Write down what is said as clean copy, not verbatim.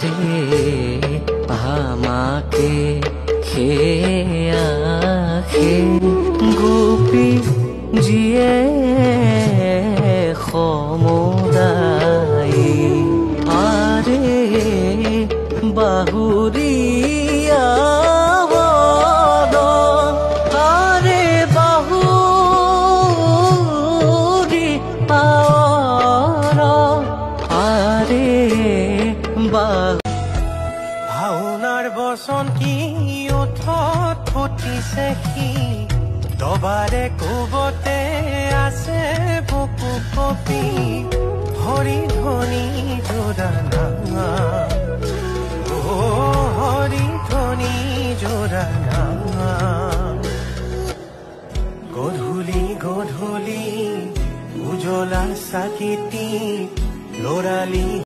আৰে আমাকে খেয়াখে গোপী যিয়ে সমুদায়ী আৰে বাহুৰীয়া বদন আৰে বাহুৰী পাৱৰ আৰে ভাওনাৰ বসন্তী ওঠত ফুটিছে সি দবাৰে কোবতে আছে বুকু কপি হৰি ধ্বনি জোৰানা অ হৰি ধ্বনি জোৰানা গধূলি গধূলি উজলা চাকিতি লৰালি